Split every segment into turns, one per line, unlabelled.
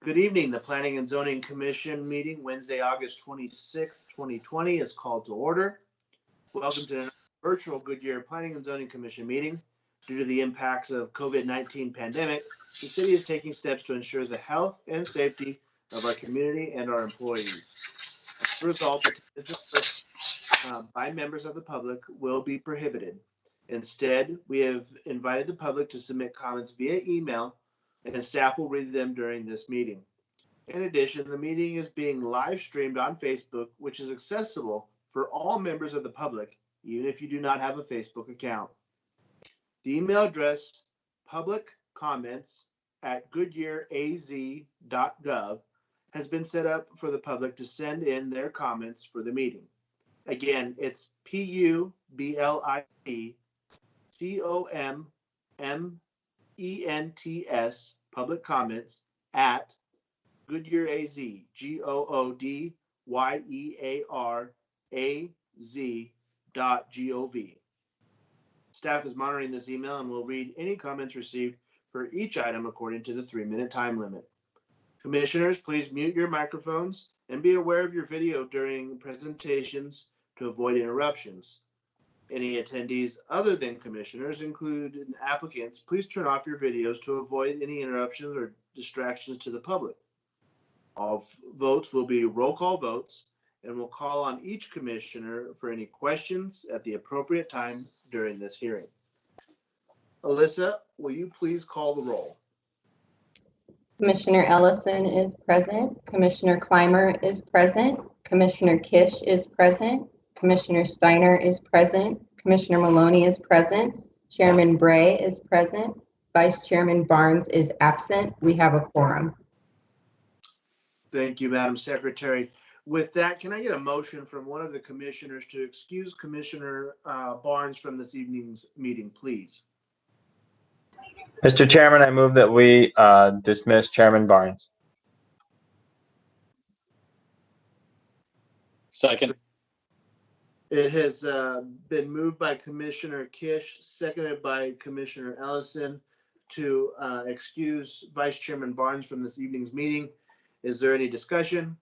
Good evening. The Planning and Zoning Commission meeting Wednesday, August 26th, 2020 is called to order. Welcome to the virtual Goodyear Planning and Zoning Commission meeting. Due to the impacts of COVID-19 pandemic, the city is taking steps to ensure the health and safety of our community and our employees. As a result, attendance by members of the public will be prohibited. Instead, we have invited the public to submit comments via email, and staff will read them during this meeting. In addition, the meeting is being live streamed on Facebook, which is accessible for all members of the public, even if you do not have a Facebook account. The email address publiccomments@goodyearaz.gov has been set up for the public to send in their comments for the meeting. Again, it's publiccomments, public comments at Goodyearaz, GOODYEARAZ.gov. Staff is monitoring this email and will read any comments received for each item according to the 3-minute time limit. Commissioners, please mute your microphones and be aware of your video during presentations to avoid interruptions. Any attendees other than commissioners, including applicants, please turn off your videos to avoid any interruptions or distractions to the public. All votes will be roll call votes, and we'll call on each commissioner for any questions at the appropriate time during this hearing. Alyssa, will you please call the roll?
Commissioner Ellison is present. Commissioner Clymer is present. Commissioner Kish is present. Commissioner Steiner is present. Commissioner Maloney is present. Chairman Bray is present. Vice Chairman Barnes is absent. We have a quorum.
Thank you, Madam Secretary. With that, can I get a motion from one of the commissioners to excuse Commissioner Barnes from this evening's meeting, please?
Mr. Chairman, I move that we dismiss Chairman Barnes.
Second.
It has been moved by Commissioner Kish, seconded by Commissioner Ellison to excuse Vice Chairman Barnes from this evening's meeting. Is there any discussion?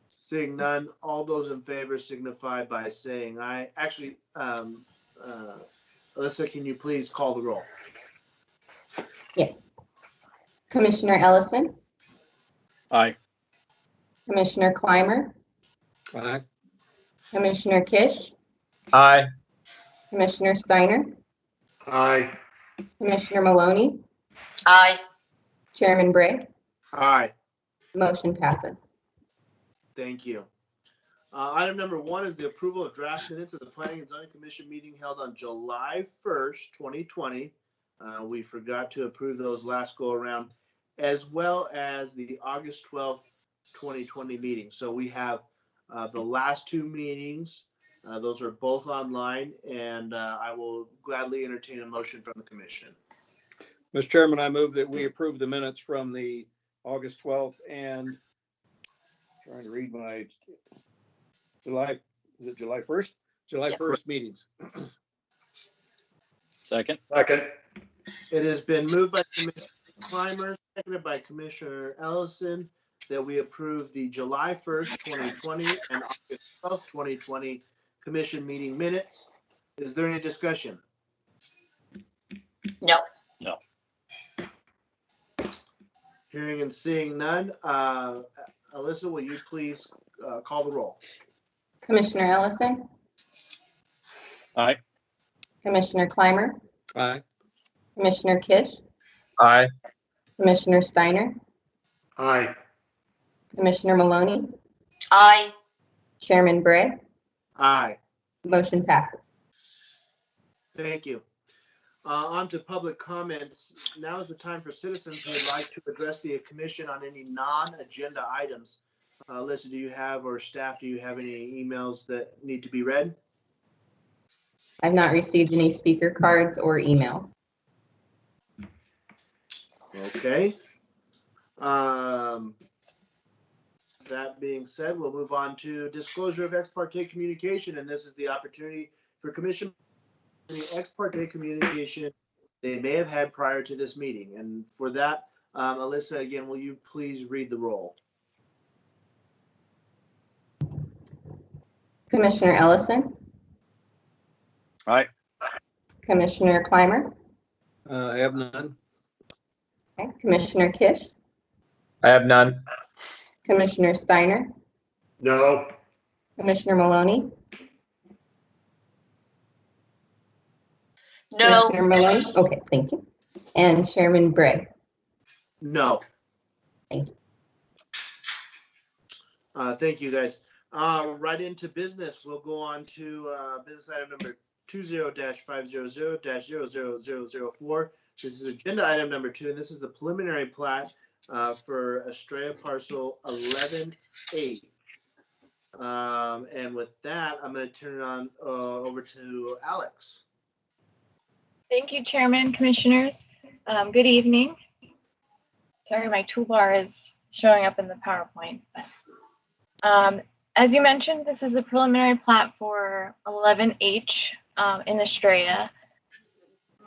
Seeing none, all those in favor signify by saying aye. Actually, Alyssa, can you please call the roll?
Yes. Commissioner Ellison?
Aye.
Commissioner Clymer?
Aye.
Commissioner Kish?
Aye.
Commissioner Steiner?
Aye.
Commissioner Maloney?
Aye.
Chairman Bray?
Aye.
Motion passes.
Thank you. Item number 1 is the approval of draft minutes of the Planning and Zoning Commission meeting held on July 1st, 2020. We forgot to approve those last go around, as well as the August 12th, 2020 meeting. So we have the last 2 meetings. Those are both online, and I will gladly entertain a motion from the commission.
Mr. Chairman, I move that we approve the minutes from the August 12th and trying to read my July 1st? July 1st meetings.
Second.
Second.
It has been moved by Commissioner Clymer, seconded by Commissioner Ellison, that we approve the July 1st, 2020 and August 12th, 2020 commission meeting minutes. Is there any discussion?
No.
No.
Hearing and seeing none. Alyssa, will you please call the roll?
Commissioner Ellison?
Aye.
Commissioner Clymer?
Aye.
Commissioner Kish?
Aye.
Commissioner Steiner?
Aye.
Commissioner Maloney?
Aye.
Chairman Bray?
Aye.
Motion passes.
Thank you. On to public comments. Now is the time for citizens who would like to address the commission on any non-agenda items. Alyssa, do you have, or staff, do you have any emails that need to be read?
I've not received any speaker cards or emails.
Okay. That being said, we'll move on to disclosure of ex parte communication, and this is the opportunity for commission any ex parte communication they may have had prior to this meeting. And for that, Alyssa, again, will you please read the roll?
Commissioner Ellison,
Aye.
Commissioner Clymer,
I have none.
okay, Commissioner Kish,
I have none.
Commissioner Steiner,
No.
Commissioner Maloney,
No.
Commissioner Maloney, okay, thank you, and Chairman Bray.
No.
Thank you.
Thank you, guys. Right into business. We'll go on to business item number 20-500-00004. This is agenda item number 2, and this is the preliminary plat for Estrella parcel 11A. And with that, I'm going to turn it on over to Alex.
Thank you, Chairman, Commissioners. Good evening. Sorry, my toolbar is showing up in the PowerPoint. But, as you mentioned, this is the preliminary plat for 11H in Estrella.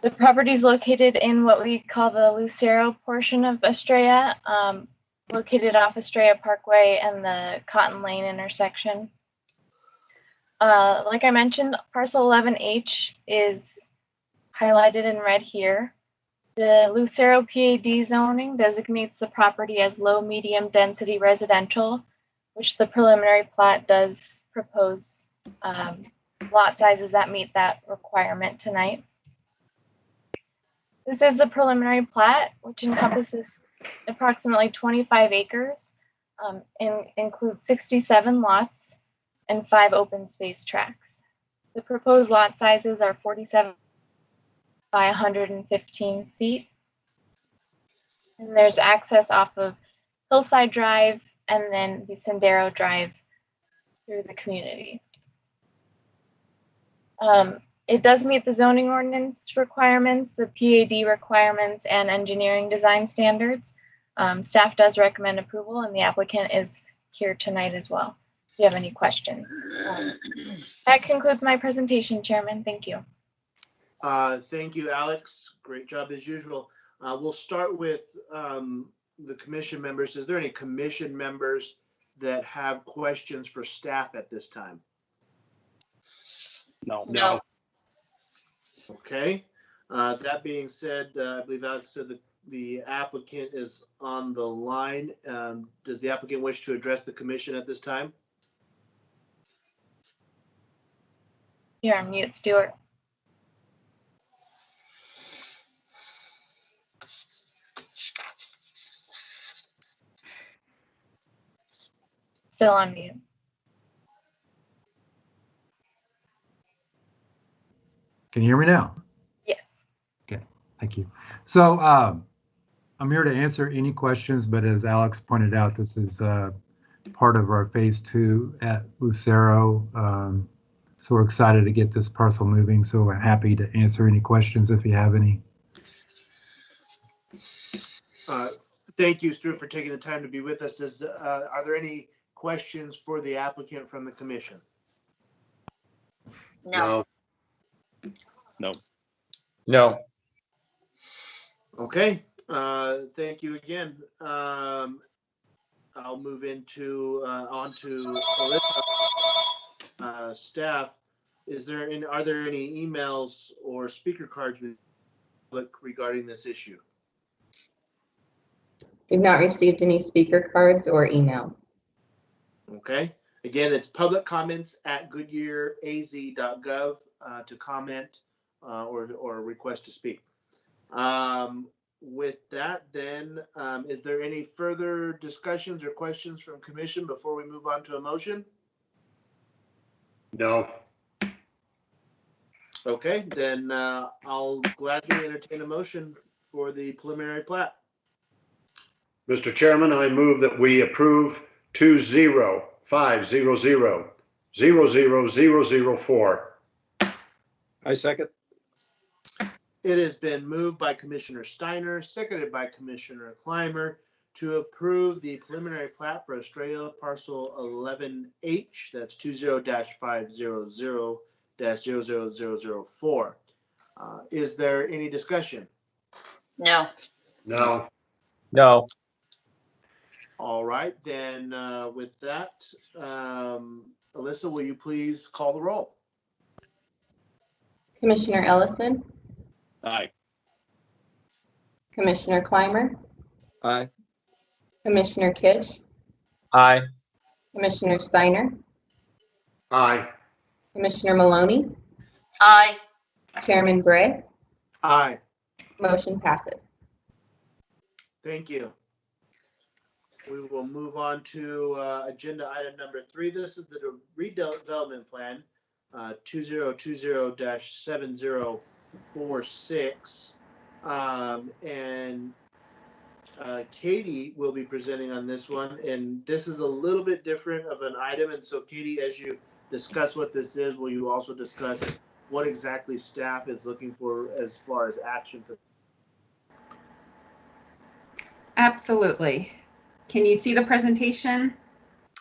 The property is located in what we call the Lucero portion of Estrella, located off Estrella Parkway and the Cotton Lane intersection. Like I mentioned, parcel 11H is highlighted in red here. The Lucero PAD zoning designates the property as low-medium density residential, which the preliminary plat does propose lot sizes that meet that requirement tonight. This is the preliminary plat, which encompasses approximately 25 acres and includes 67 lots and 5 open space tracts. The proposed lot sizes are 47 by 115 feet. And there's access off of Hillside Drive and then the Sendero Drive through the community. It does meet the zoning ordinance requirements, the PAD requirements, and engineering design standards. Staff does recommend approval, and the applicant is here tonight as well. If you have any questions. That concludes my presentation, Chairman. Thank you.
Thank you, Alex. Great job as usual. We'll start with the commission members. Is there any commission members that have questions for staff at this time?
No.
No.
Okay. That being said, I believe Alex said that the applicant is on the line. Does the applicant wish to address the commission at this time?
You're on mute, Stuart. Still on mute.
Can you hear me now?
Yes.
Okay, thank you. So I'm here to answer any questions, but as Alex pointed out, this is part of our phase 2 at Lucero. So we're excited to get this parcel moving. So we're happy to answer any questions if you have any.
Thank you, Stuart, for taking the time to be with us. Are there any questions for the applicant from the commission?
No.
No.
No.
Okay. Thank you again. I'll move into onto Alyssa. Staff, are there any emails or speaker cards regarding this issue?
We've not received any speaker cards or emails.
Okay. Again, it's public comments at goodyearaz.gov to comment or request to speak. With that, then, is there any further discussions or questions from commission before we move on to a motion?
No.
Okay, then I'll gladly entertain a motion for the preliminary plat.
Mr. Chairman, I move that we approve 20-500-00004.
I second.
It has been moved by Commissioner Steiner, seconded by Commissioner Clymer to approve the preliminary plat for Estrella parcel 11H. That's 20-500-00004. Is there any discussion?
No.
No.
No.
All right, then with that, Alyssa, will you please call the roll?
Commissioner Ellison,
Aye.
Commissioner Clymer,
Aye.
Commissioner Kish,
Aye.
Commissioner Steiner,
Aye.
Commissioner Maloney,
Aye.
Chairman Bray.
Aye,
Motion passes.
thank you. We will move on to agenda item number 3. This is the redevelopment plan, 2020-7046. And Katie will be presenting on this one. And this is a little bit different of an item. And so Katie, as you discuss what this is, will you also discuss what exactly staff is looking for as far as action for?
Absolutely. Can you see the presentation?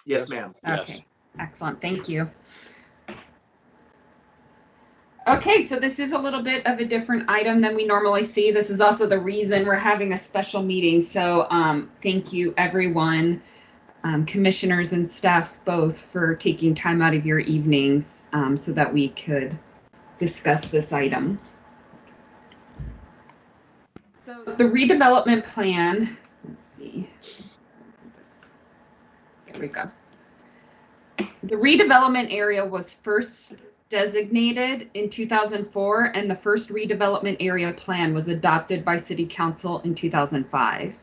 Yes, ma'am.
Okay, excellent. Thank you. Okay, so this is a little bit of a different item than we normally see. This is also the reason we're having a special meeting. So thank you, everyone, commissioners and staff both, for taking time out of your evenings so that we could discuss this item. So the redevelopment plan, let's see. There we go. The redevelopment area was first designated in 2004, and the first redevelopment area plan was adopted by City Council in 2005.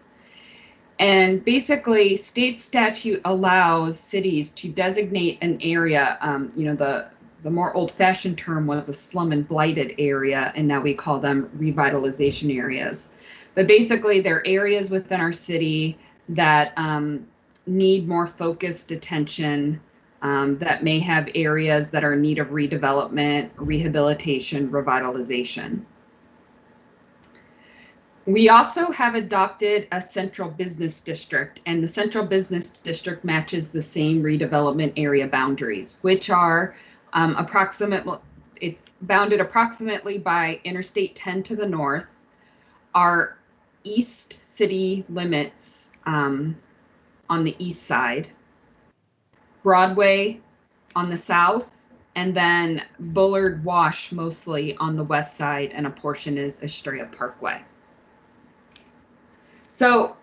And basically, state statute allows cities to designate an area. The more old-fashioned term was a slum and blighted area, and now we call them revitalization areas. But basically, they're areas within our city that need more focused attention, that may have areas that are in need of redevelopment, rehabilitation, revitalization. We also have adopted a central business district, and the central business district matches the same redevelopment area boundaries, which are it's bounded approximately by Interstate 10 to the north, our east city limits on the east side, Broadway on the south, and then Bullard Wash mostly on the west side, and a portion is Estrella Parkway. So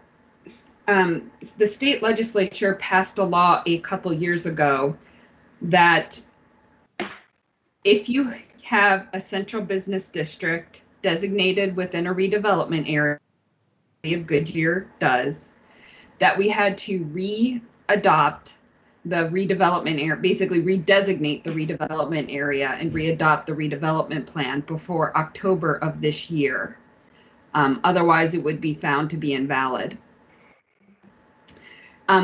the state legislature passed a law a couple years ago that if you have a central business district designated within a redevelopment area, of Goodyear does, that we had to re-adopt the redevelopment area, basically redesignate the redevelopment area and re-adopt the redevelopment plan before October of this year. Otherwise, it would be found to be invalid.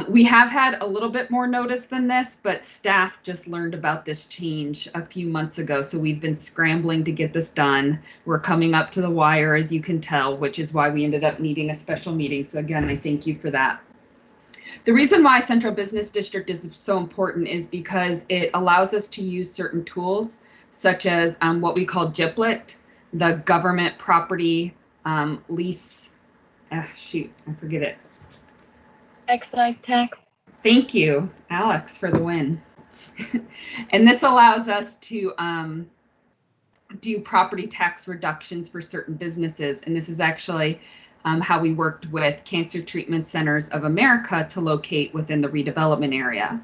We have had a little bit more notice than this, but staff just learned about this change a few months ago, so we've been scrambling to get this done. We're coming up to the wire, as you can tell, which is why we ended up needing a special meeting. So again, I thank you for that. The reason why Central Business District is so important is because it allows us to use certain tools, such as what we call GPLIT, the government property lease, shoot, I forget it.
Excise tax.
Thank you, Alex, for the win. And this allows us to do property tax reductions for certain businesses. And this is actually how we worked with Cancer Treatment Centers of America to locate within the redevelopment area.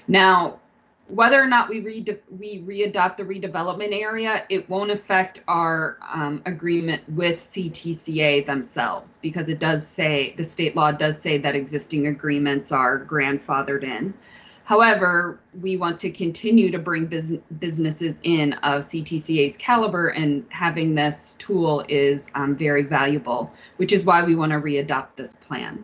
Now, whether or not we re-adopt the redevelopment area, it won't affect our agreement with CTCA themselves, because it does say, the state law does say that existing agreements are grandfathered in. However, we want to continue to bring businesses in of CTCA's caliber, and having this tool is very valuable, which is why we want to re-adopt this plan.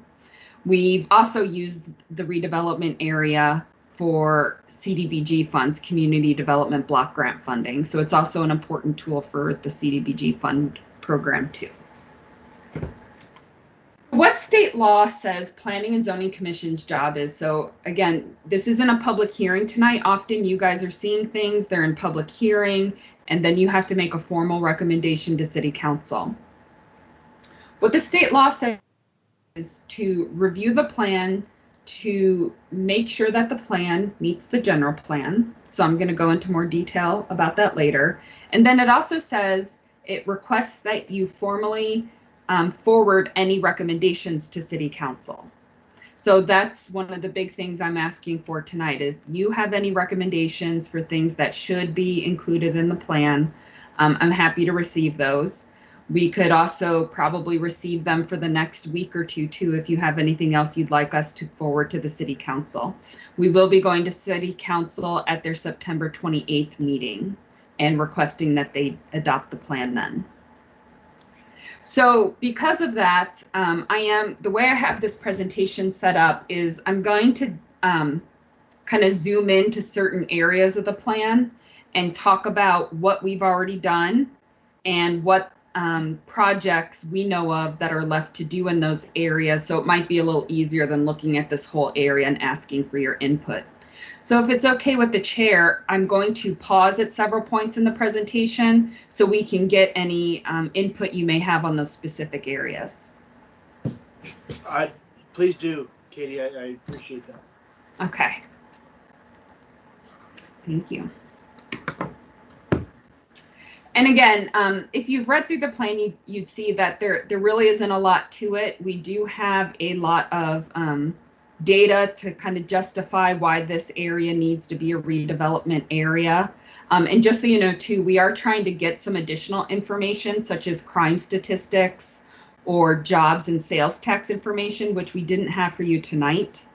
We've also used the redevelopment area for CDBG funds, Community Development Block Grant funding. So it's also an important tool for the CDBG fund program too. What state law says Planning and Zoning Commission's job is? So again, this isn't a public hearing tonight. Often you guys are seeing things, they're in public hearing, and then you have to make a formal recommendation to City Council. What the state law says is to review the plan to make sure that the plan meets the general plan. So I'm going to go into more detail about that later. And then it also says it requests that you formally forward any recommendations to City Council. So that's one of the big things I'm asking for tonight is you have any recommendations for things that should be included in the plan. I'm happy to receive those. We could also probably receive them for the next week or two too if you have anything else you'd like us to forward to the City Council. We will be going to City Council at their September 28th meeting and requesting that they adopt the plan then. So because of that, the way I have this presentation set up is I'm going to kind of zoom into certain areas of the plan and talk about what we've already done and what projects we know of that are left to do in those areas. So it might be a little easier than looking at this whole area and asking for your input. So if it's okay with the chair, I'm going to pause at several points in the presentation so we can get any input you may have on those specific areas.
Please do, Katie. I appreciate that.
Okay. Thank you. And again, if you've read through the plan, you'd see that there really isn't a lot to it. We do have a lot of data to kind of justify why this area needs to be a redevelopment area. And just so you know, too, we are trying to get some additional information such as crime statistics or jobs and sales tax information, which we didn't have for you tonight.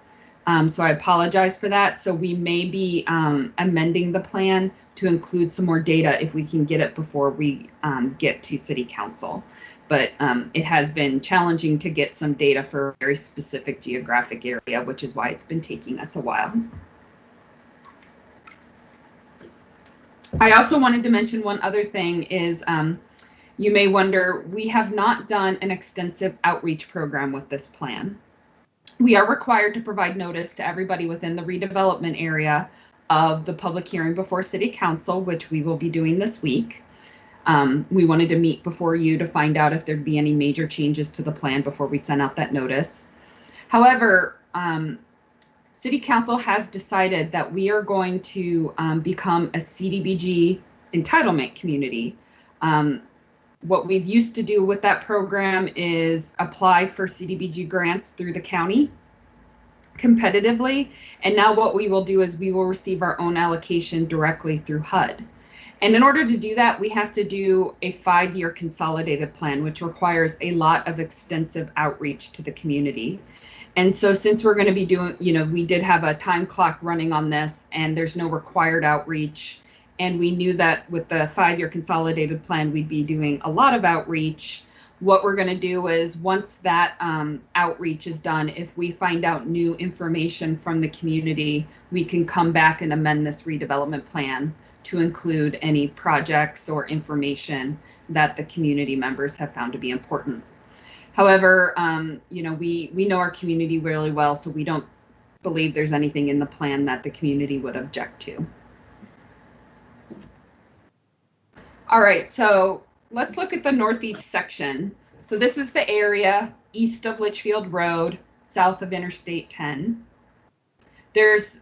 So I apologize for that. So we may be amending the plan to include some more data if we can get it before we get to City Council. But it has been challenging to get some data for a very specific geographic area, which is why it's been taking us a while. I also wanted to mention one other thing is you may wonder, we have not done an extensive outreach program with this plan. We are required to provide notice to everybody within the redevelopment area of the public hearing before City Council, which we will be doing this week. We wanted to meet before you to find out if there'd be any major changes to the plan before we sent out that notice. However, City Council has decided that we are going to become a Cdbg entitlement community. What we've used to do with that program is apply for Cdbg grants through the county competitively. And now what we will do is we will receive our own allocation directly through HUD. And in order to do that, we have to do a 5-year consolidated plan, which requires a lot of extensive outreach to the community. And so since we're going to be doing, we did have a time clock running on this and there's no required outreach. And we knew that with the 5-year consolidated plan, we'd be doing a lot of outreach. What we're going to do is once that outreach is done, if we find out new information from the community, we can come back and amend this redevelopment plan to include any projects or information that the community members have found to be important. However, we know our community really well, so we don't believe there's anything in the plan that the community would object to. All right, so let's look at the northeast section. So this is the area east of Litchfield Road, south of Interstate 10. There's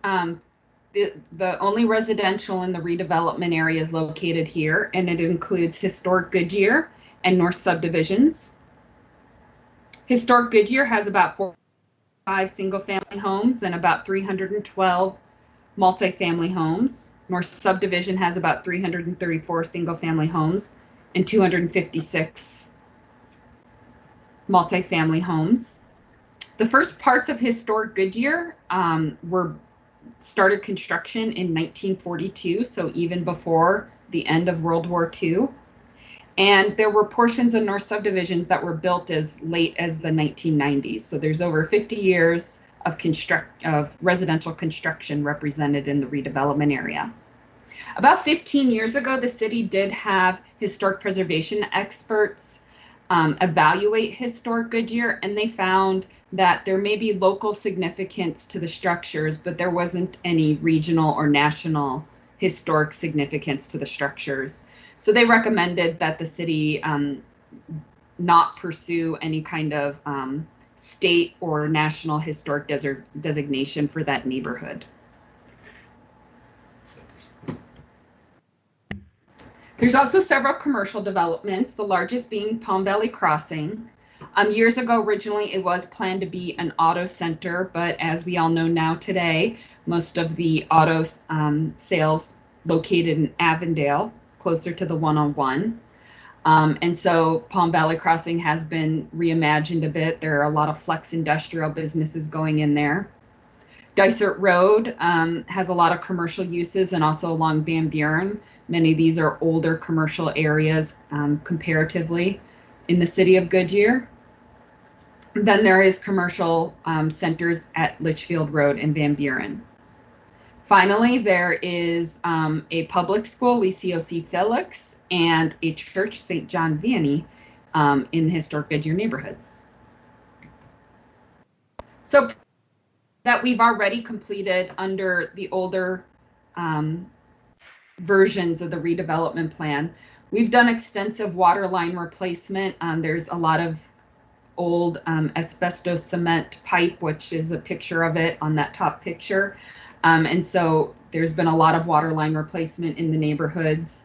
the only residential in the redevelopment area is located here, and it includes historic Goodyear and North Subdivisions. Historic Goodyear has about 45 single-family homes and about 312 multifamily homes. North Subdivision has about 334 single-family homes and 256 multifamily homes. The first parts of historic Goodyear were started construction in 1942, so even before the end of World War II. And there were portions of North Subdivisions that were built as late as the 1990s. So there's over 50 years of residential construction represented in the redevelopment area. About 15 years ago, the city did have historic preservation experts evaluate historic Goodyear, and they found that there may be local significance to the structures, but there wasn't any regional or national historic significance to the structures. So they recommended that the city not pursue any kind of state or national historic designation for that neighborhood. There's also several commercial developments, the largest being Palm Valley Crossing. Years ago, originally, it was planned to be an auto center, but as we all know now today, most of the auto sales located in Avondale, closer to the 101. And so Palm Valley Crossing has been reimagined a bit. There are a lot of flex industrial businesses going in there. Dysart Road has a lot of commercial uses, and also along Van Buren. Many of these are older commercial areas comparatively in the city of Goodyear. Then there is commercial centers at Litchfield Road and Van Buren. Finally, there is a public school, Liceo C. Felix, and a church, St. John Vianney, in the historic Goodyear neighborhoods. So that we've already completed under the older versions of the redevelopment plan. We've done extensive water line replacement. There's a lot of old asbestos cement pipe, which is a picture of it on that top picture. And so there's been a lot of water line replacement in the neighborhoods.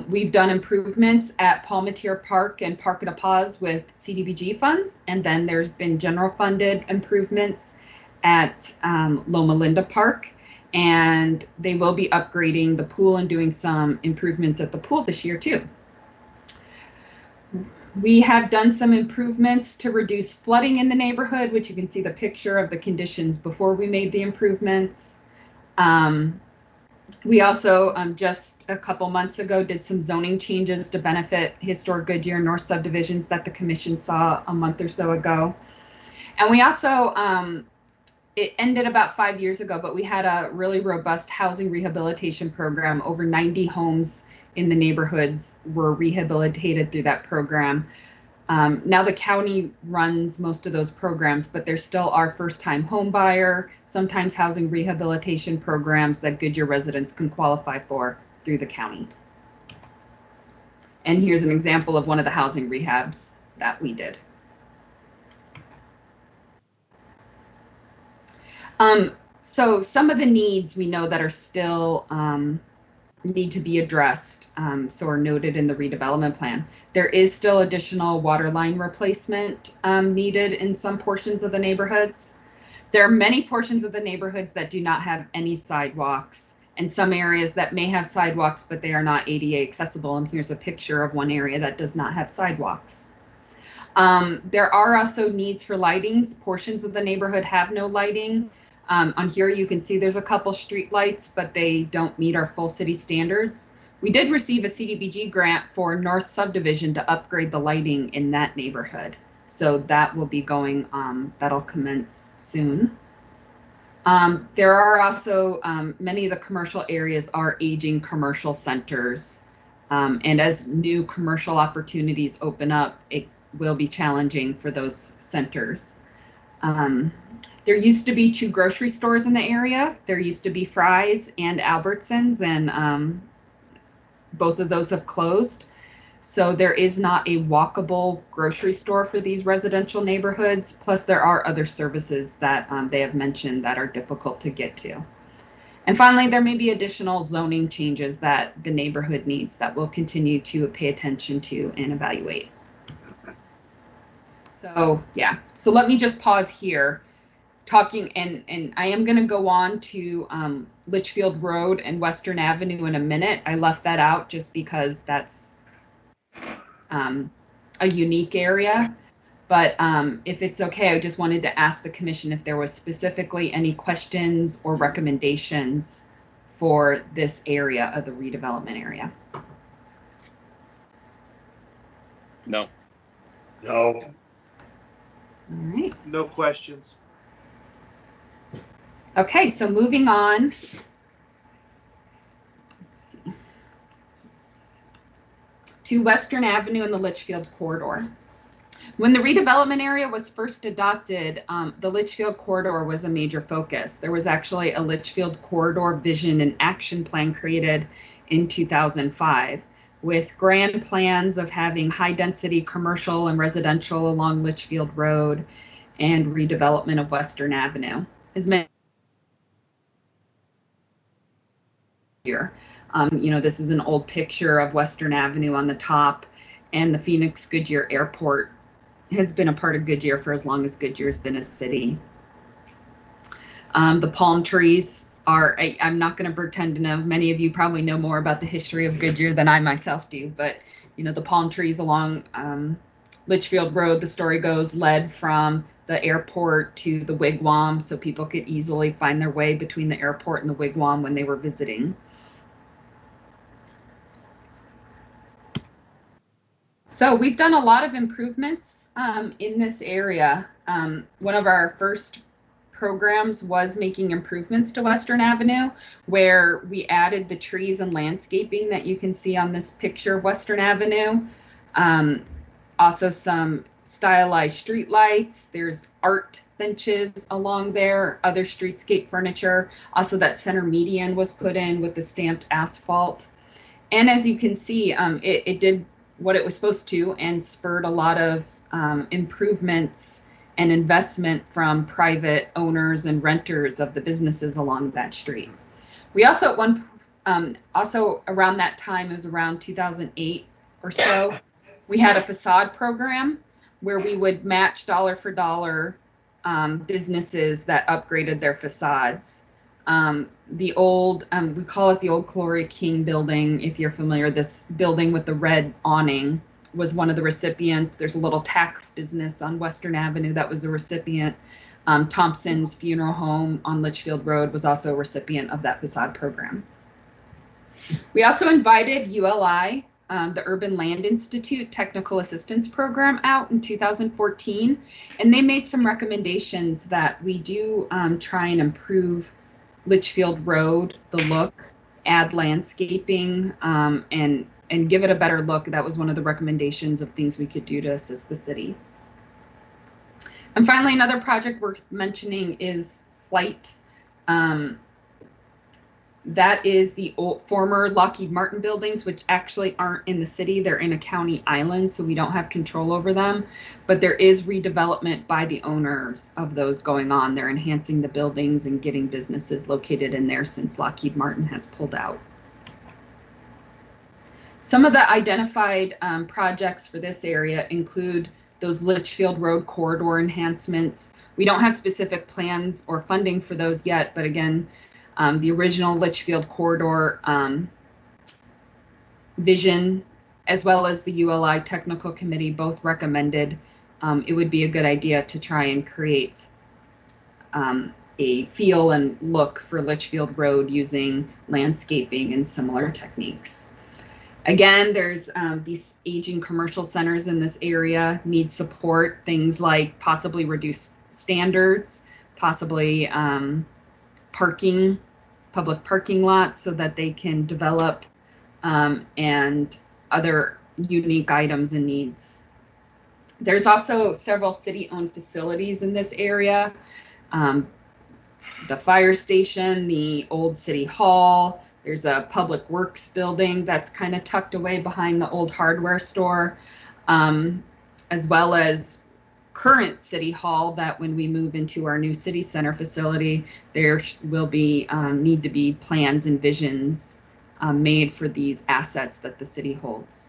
We've done improvements at Palmatier Park and Park at a Pause with CDBG funds. And then there's been general funded improvements at Loma Linda Park. And they will be upgrading the pool and doing some improvements at the pool this year too. We have done some improvements to reduce flooding in the neighborhood, which you can see the picture of the conditions before we made the improvements. We also just a couple months ago did some zoning changes to benefit historic Goodyear North subdivisions that the commission saw a month or so ago. And we also, it ended about 5 years ago, but we had a really robust housing rehabilitation program. Over 90 homes in the neighborhoods were rehabilitated through that program. Now the county runs most of those programs, but there still are first-time home buyer, sometimes housing rehabilitation programs that Goodyear residents can qualify for through the county. And here's an example of one of the housing rehabs that we did. So some of the needs we know that are still need to be addressed, so are noted in the redevelopment plan. There is still additional water line replacement needed in some portions of the neighborhoods. There are many portions of the neighborhoods that do not have any sidewalks, and some areas that may have sidewalks, but they are not ADA accessible. And here's a picture of one area that does not have sidewalks. There are also needs for lightings. Portions of the neighborhood have no lighting. On here you can see there's a couple street lights, but they don't meet our full city standards. We did receive a CDBG grant for North Subdivision to upgrade the lighting in that neighborhood. So that will be going, that'll commence soon. There are also, many of the commercial areas are aging commercial centers. And as new commercial opportunities open up, it will be challenging for those centers. There used to be 2 grocery stores in the area. There used to be Fry's and Albertsons, and both of those have closed. So there is not a walkable grocery store for these residential neighborhoods. Plus there are other services that they have mentioned that are difficult to get to. And finally, there may be additional zoning changes that the neighborhood needs that we'll continue to pay attention to and evaluate. So yeah, so let me just pause here. Talking, and I am going to go on to Litchfield Road and Western Avenue in a minute. I left that out just because that's a unique area. But if it's okay, I just wanted to ask the commission if there was specifically any questions or recommendations for this area of the redevelopment area.
No.
No.
All right.
No questions.
Okay, so moving on. Let's see. To Western Avenue and the Litchfield Corridor. When the redevelopment area was first adopted, the Litchfield Corridor was a major focus. There was actually a Litchfield Corridor Vision and Action Plan created in 2005 with grand plans of having high density commercial and residential along Litchfield Road, and redevelopment of Western Avenue. As many here, this is an old picture of Western Avenue on the top, and the Phoenix Goodyear Airport has been a part of Goodyear for as long as Goodyear's been a city. The palm trees are, I'm not going to pretend to know, many of you probably know more about the history of Goodyear than I myself do, but the palm trees along Litchfield Road, the story goes, led from the airport to the wigwam, so people could easily find their way between the airport and the wigwam when they were visiting. So we've done a lot of improvements in this area. One of our first programs was making improvements to Western Avenue, where we added the trees and landscaping that you can see on this picture of Western Avenue. Also some stylized street lights. There's art benches along there, other streetscape furniture. Also that center median was put in with the stamped asphalt. And as you can see, it did what it was supposed to and spurred a lot of improvements and investment from private owners and renters of the businesses along that street. We also also around that time, it was around 2008 or so, we had a facade program where we would match dollar for dollar businesses that upgraded their facades. The old, we call it the old Gloria King building, if you're familiar, this building with the red awning was one of the recipients. There's a little tax business on Western Avenue that was a recipient. Thompson's Funeral Home on Litchfield Road was also a recipient of that facade program. We also invited ULI, the Urban Land Institute Technical Assistance Program, out in 2014, and they made some recommendations that we do try and improve Litchfield Road, the look, add landscaping, and give it a better look. That was one of the recommendations of things we could do to assist the city. And finally, another project worth mentioning is Flight. That is the former Lockheed Martin buildings, which actually aren't in the city. They're in a county island, so we don't have control over them. But there is redevelopment by the owners of those going on. They're enhancing the buildings and getting businesses located in there since Lockheed Martin has pulled out. Some of the identified projects for this area include those Litchfield Road corridor enhancements. We don't have specific plans or funding for those yet, but again, the original Litchfield corridor vision, as well as the ULI Technical Committee, both recommended it would be a good idea to try and create a feel and look for Litchfield Road using landscaping and similar techniques. Again, there's these aging commercial centers in this area need support, things like possibly reduced standards, possibly public parking lots so that they can develop and other unique items and needs. There's also several city-owned facilities in this area. The fire station, the old city hall, there's a public works building that's kind of tucked away behind the old hardware store, as well as current city hall that when we move into our new city center facility, there will be need to be plans and visions made for these assets that the city holds.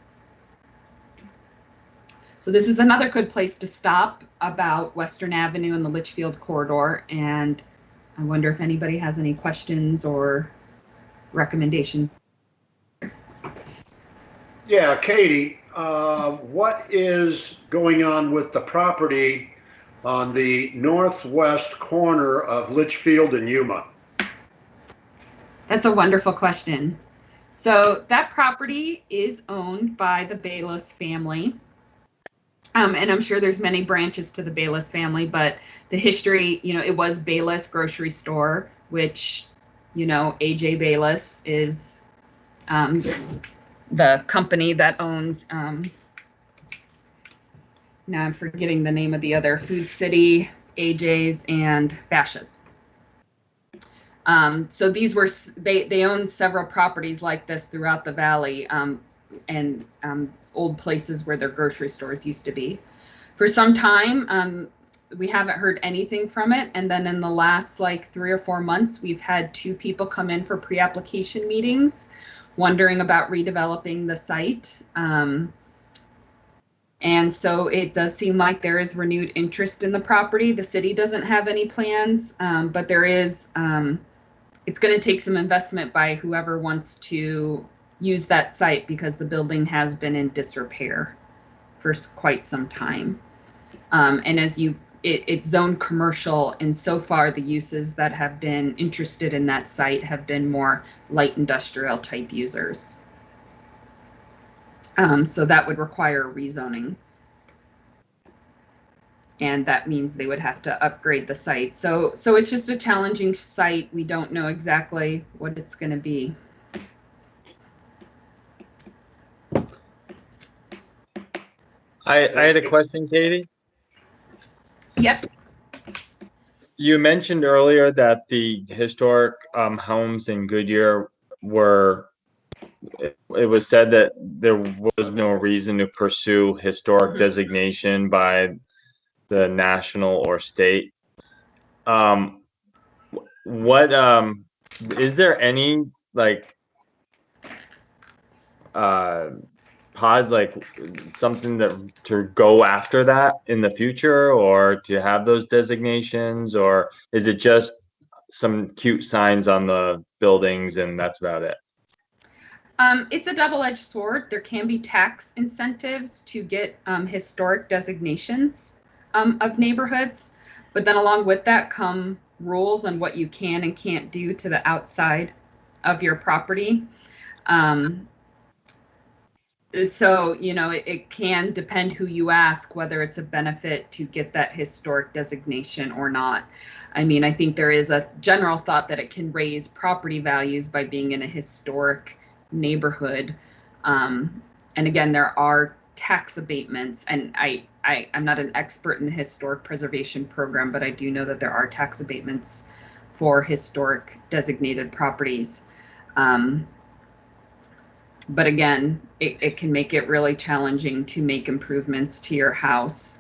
So this is another good place to stop about Western Avenue and the Litchfield corridor, and I wonder if anybody has any questions or recommendations.
Yeah, Katie, what is going on with the property on the northwest corner of Litchfield and Yuma?
That's a wonderful question. So that property is owned by the Bayless family. And I'm sure there's many branches to the Bayless family, but the history, it was Bayless Grocery Store, which, AJ Bayless is the company that owns, now I'm forgetting the name of the other, Food City, AJ's, and Bash's. So these were, they owned several properties like this throughout the valley, and old places where their grocery stores used to be. For some time, we haven't heard anything from it. And then in the last like 3 or 4 months, we've had 2 people come in for pre-application meetings, wondering about redeveloping the site. And so it does seem like there is renewed interest in the property. The city doesn't have any plans, but there is, it's going to take some investment by whoever wants to use that site because the building has been in disrepair for quite some time. And as it's zoned commercial, and so far the uses that have been interested in that site have been more light industrial type users. So that would require rezoning. And that means they would have to upgrade the site. So it's just a challenging site. We don't know exactly what it's going to be.
I had a question, Katie.
Yep.
You mentioned earlier that the historic homes in Goodyear were, it was said that there was no reason to pursue historic designation by the national or state. What is there any like pod, like something that to go after that in the future, or to have those designations, or is it just some cute signs on the buildings and that's about it?
It's a double-edged sword. There can be tax incentives to get historic designations of neighborhoods, but then along with that come rules on what you can and can't do to the outside of your property. So, you know, it can depend who you ask whether it's a benefit to get that historic designation or not. I mean, I think there is a general thought that it can raise property values by being in a historic neighborhood. And again, there are tax abatements, and I'm not an expert in the historic preservation program, but I do know that there are tax abatements for historic designated properties. But again, it can make it really challenging to make improvements to your house.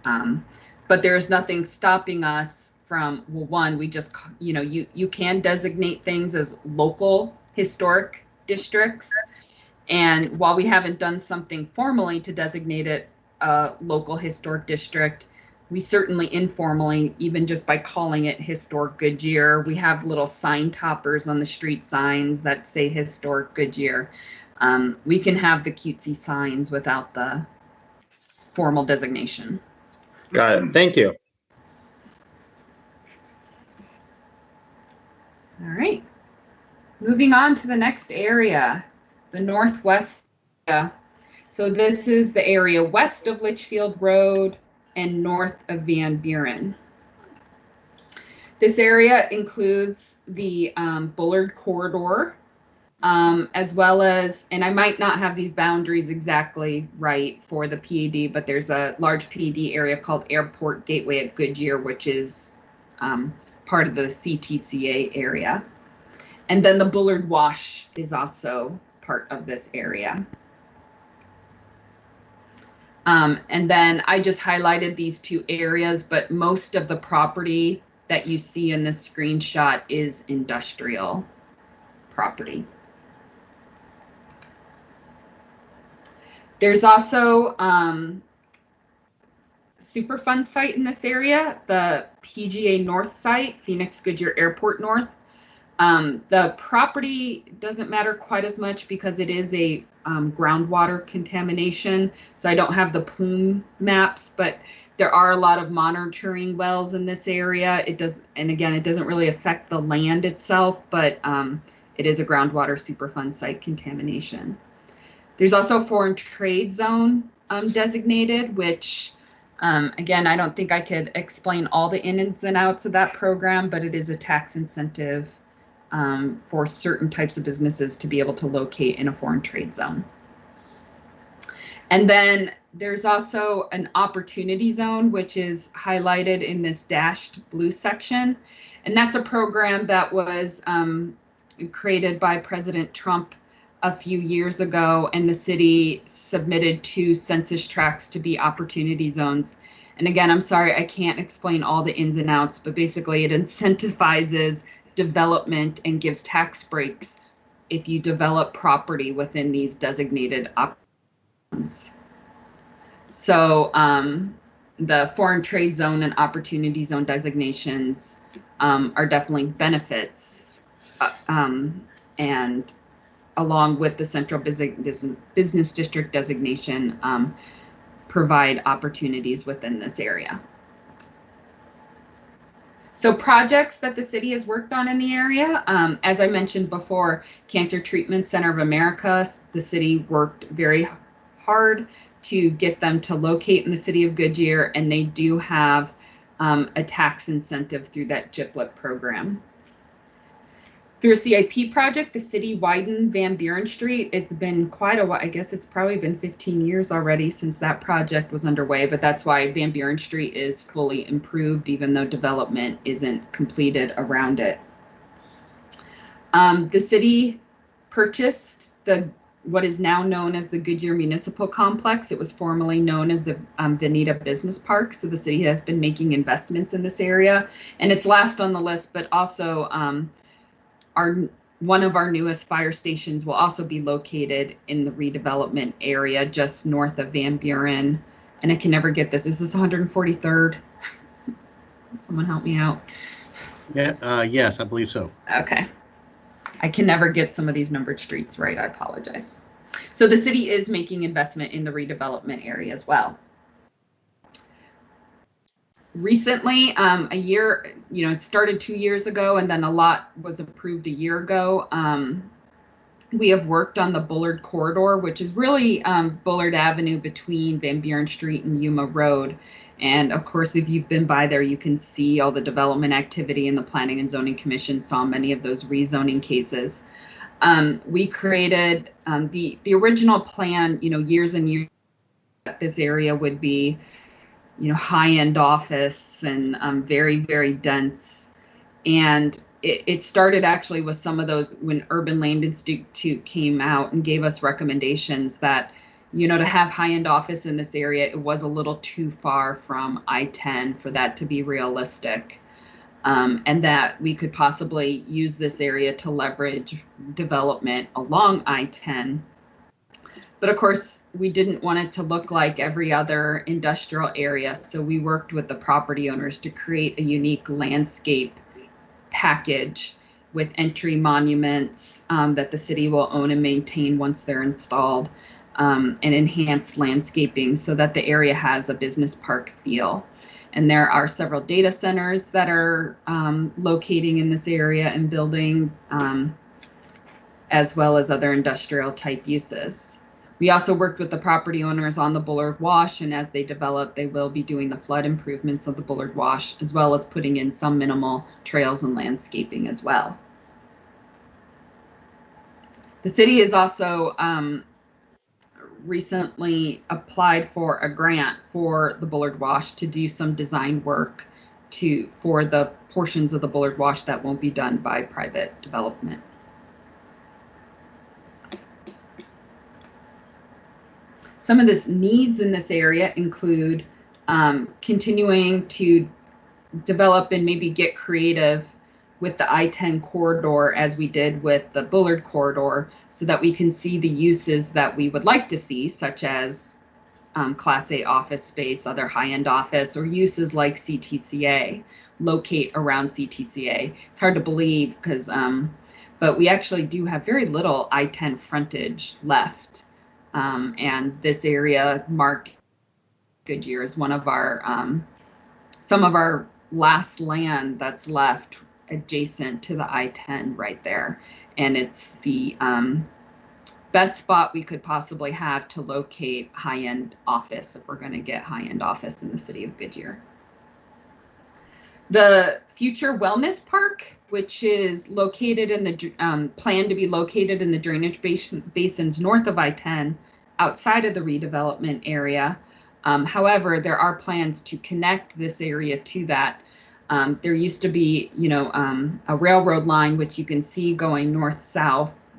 But there's nothing stopping us from, well, one, we just, you know, you can designate things as local historic districts. And while we haven't done something formally to designate it a local historic district, we certainly informally, even just by calling it Historic Goodyear, we have little sign toppers on the street signs that say Historic Goodyear. We can have the cutesy signs without the formal designation.
Got it. Thank you.
All right. Moving on to the next area, the Northwest area. So this is the area west of Litchfield Road and north of Van Buren. This area includes the Bullard Corridor, as well as, and I might not have these boundaries exactly right for the PAD, but there's a large PAD area called Airport Gateway at Goodyear, which is part of the CTCA area. And then the Bullard Wash is also part of this area. And then I just highlighted these 2 areas, but most of the property that you see in this screenshot is industrial property. There's also Superfund site in this area, the PGA North site, Phoenix Goodyear Airport North. The property doesn't matter quite as much because it is a groundwater contamination. So I don't have the plume maps, but there are a lot of monitoring wells in this area. It does, and again, it doesn't really affect the land itself, but it is a groundwater Superfund site contamination. There's also a foreign trade zone designated, which again, I don't think I could explain all the ins and outs of that program, but it is a tax incentive for certain types of businesses to be able to locate in a foreign trade zone. And then there's also an opportunity zone, which is highlighted in this dashed blue section. And that's a program that was created by President Trump a few years ago, and the city submitted 2 census tracts to be opportunity zones. And again, I'm sorry, I can't explain all the ins and outs, but basically it incentivizes development and gives tax breaks if you develop property within these designated options. So the foreign trade zone and opportunity zone designations are definitely benefits, and along with the central business district designation, provide opportunities within this area. So projects that the city has worked on in the area, as I mentioned before, Cancer Treatment Center of America, the city worked very hard to get them to locate in the city of Goodyear, and they do have a tax incentive through that GIPLIP program. Through a CIP project, the city widened Van Buren Street. It's been quite a while. I guess it's probably been 15 years already since that project was underway, but that's why Van Buren Street is fully improved, even though development isn't completed around it. The city purchased what is now known as the Goodyear Municipal Complex. It was formerly known as the Veneta Business Park. So the city has been making investments in this area, and it's last on the list, but also one of our newest fire stations will also be located in the redevelopment area just north of Van Buren. And I can never get this. Is this 143rd? Someone help me out.
Yeah, yes, I believe so.
Okay. I can never get some of these numbered streets right. I apologize. So the city is making investment in the redevelopment area as well. Recently, it started 2 years ago, and then a lot was approved a year ago. We have worked on the Bullard Corridor, which is really Bullard Avenue between Van Buren Street and Yuma Road. And of course, if you've been by there, you can see all the development activity, and the Planning and Zoning Commission saw many of those rezoning cases. We created the original plan, years and years that this area would be high-end office and very, very dense. And it started actually with some of those when Urban Land Institute came out and gave us recommendations that, to have high-end office in this area, it was a little too far from I-10 for that to be realistic. And that we could possibly use this area to leverage development along I-10. But of course, we didn't want it to look like every other industrial area. So we worked with the property owners to create a unique landscape package with entry monuments that the city will own and maintain once they're installed, and enhanced landscaping so that the area has a business park feel. And there are several data centers that are locating in this area and building, as well as other industrial type uses. We also worked with the property owners on the Bullard Wash, and as they develop, they will be doing the flood improvements of the Bullard Wash, as well as putting in some minimal trails and landscaping as well. The city has also recently applied for a grant for the Bullard Wash to do some design work for the portions of the Bullard Wash that won't be done by private development. Some of the needs in this area include continuing to develop and maybe get creative with the I-10 corridor as we did with the Bullard Corridor, so that we can see the uses that we would like to see, such as Class A office space, other high-end office, or uses like CTCA, locate around CTCA. It's hard to believe because, but we actually do have very little I-10 frontage left. And this area, marked Goodyear, is one of our, some of our last land that's left adjacent to the I-10 right there. And it's the best spot we could possibly have to locate high-end office if we're going to get high-end office in the city of Goodyear. The future wellness park, which is located in the planned to be located in the drainage basins north of I-10, outside of the redevelopment area. However, there are plans to connect this area to that. There used to be, a railroad line, which you can see going north-south.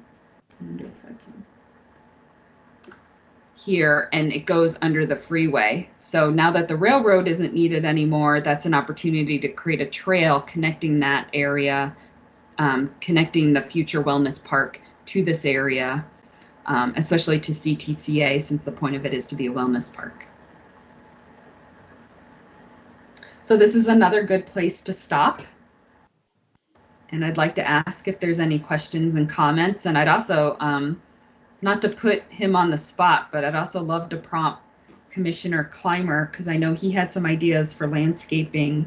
here, and it goes under the freeway. So now that the railroad isn't needed anymore, that's an opportunity to create a trail connecting that area, connecting the future wellness park to this area, especially to CTCA, since the point of it is to be a wellness park. So this is another good place to stop. And I'd like to ask if there's any questions and comments. And I'd also, not to put him on the spot, but I'd also love to prompt Commissioner Clymer, because I know he had some ideas for landscaping.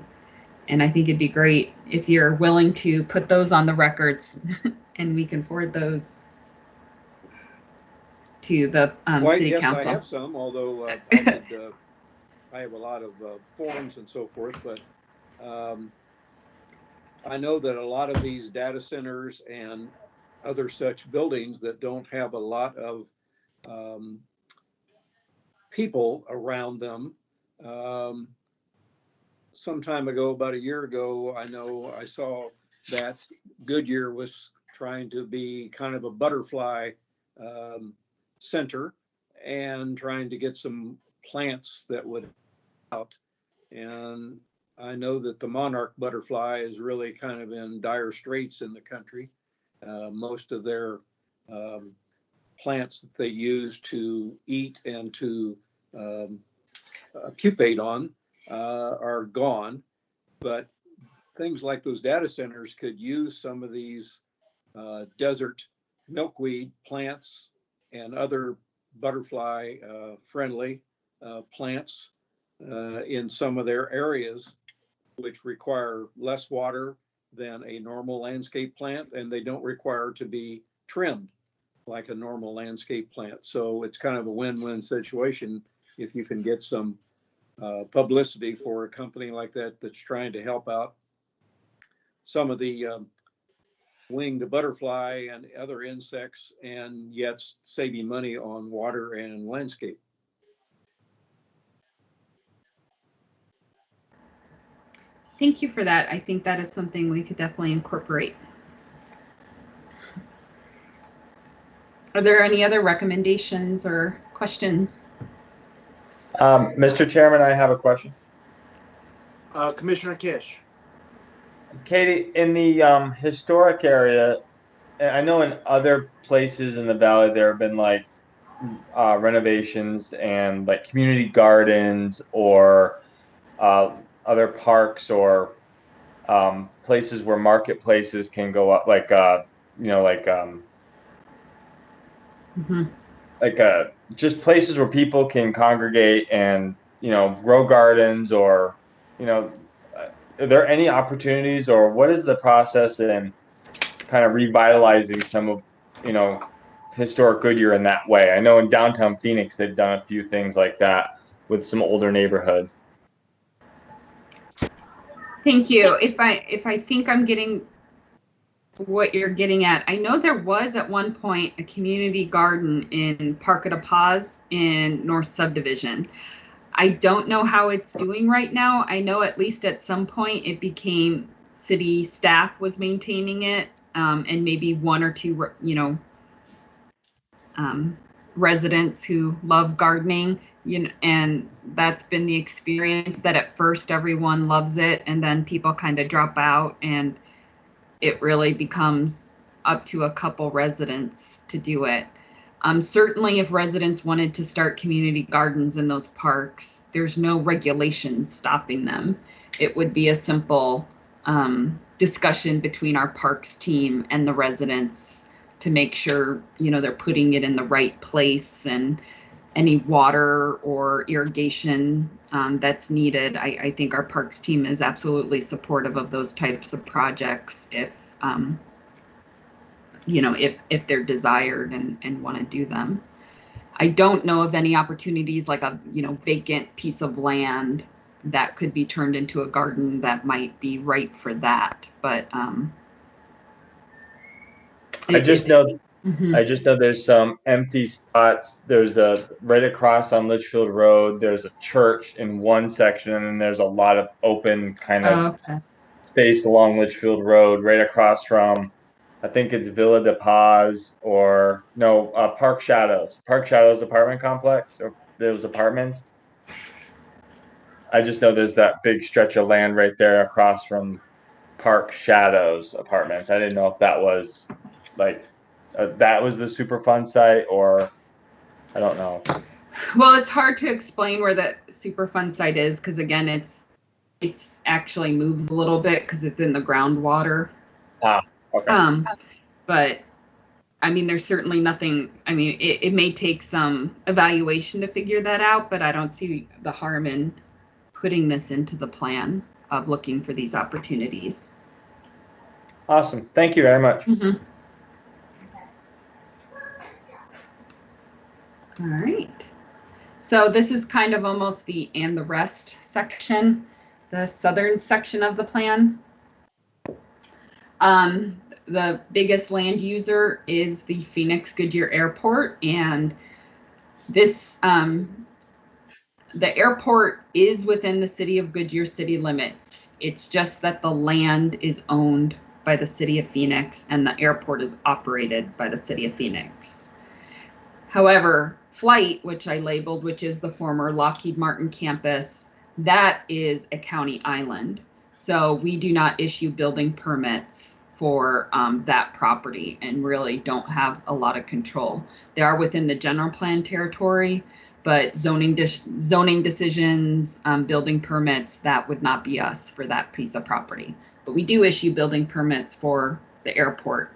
And I think it'd be great if you're willing to put those on the records and we can forward those to the City
yes,
Council.
I have some, although I have a lot of forms and so forth, but I know that a lot of these data centers and other such buildings that don't have a lot of people around them. Some time ago, about a year ago, I know I saw that Goodyear was trying to be kind of a butterfly center and trying to get some plants that would out. And I know that the monarch butterfly is really kind of in dire straits in the country. Most of their plants that they use to eat and to pupate on are gone. But things like those data centers could use some of these desert milkweed plants and other butterfly friendly plants in some of their areas, which require less water than a normal landscape plant, and they don't require to be trimmed like a normal landscape plant. So it's kind of a win-win situation if you can get some publicity for a company like that that's trying to help out some of the winged butterfly and other insects, and yet saving money on water and landscape.
Thank you for that. I think that is something we could definitely incorporate. Are there any other recommendations or questions?
Mr. Chairman, I have a question.
Commissioner Kish.
Katie, in the historic area, I know in other places in the valley there have been like renovations and like community gardens or other parks or places where marketplaces can go up, like just places where people can congregate and grow gardens, or are there any opportunities, or what is the process in kind of revitalizing some of historic Goodyear in that way? I know in downtown Phoenix they've done a few things like that with some older neighborhoods.
Thank you. If I think I'm getting what you're getting at, I know there was at one point a community garden in Park of the Paws in North Subdivision. I don't know how it's doing right now. I know at least at some point it became city staff was maintaining it, and maybe one or two, residents who love gardening, and that's been the experience, that at first everyone loves it and then people kind of drop out, and it really becomes up to a couple residents to do it. Certainly if residents wanted to start community gardens in those parks, there's no regulations stopping them. It would be a simple discussion between our parks team and the residents to make sure, they're putting it in the right place, and any water or irrigation that's needed. I think our parks team is absolutely supportive of those types of projects if they're desired and want to do them. I don't know of any opportunities like a vacant piece of land that could be turned into a garden that might be right for that, but
I just know there's some empty spots. There's right across on Litchfield Road, there's a church in one section, and there's a lot of open kind of space along Litchfield Road, right across from I think it's Villa de Paz or no, Park Shadows apartment complex, or those apartments. I just know there's that big stretch of land right there across from Park Shadows apartments. I didn't know if that was like that was the Superfund site, or I don't know.
Well, it's hard to explain where the Superfund site is because again, it's actually moves a little bit because it's in the groundwater.
Okay.
But I mean, there's certainly nothing. I mean, it may take some evaluation to figure that out, but I don't see the harm in putting this into the plan of looking for these opportunities.
Awesome. Thank you very much.
Mm-hmm. All right. So this is kind of almost the and the rest section, the southern section of the plan. The biggest land user is the Phoenix Goodyear Airport, and this the airport is within the city of Goodyear city limits. It's just that the land is owned by the city of Phoenix and the airport is operated by the city of Phoenix. However, Flight, which I labeled, which is the former Lockheed Martin campus, that is a county island. So we do not issue building permits for that property and really don't have a lot of control. They are within the general plan territory, but zoning decisions, building permits, that would not be us for that piece of property. But we do issue building permits for the airport,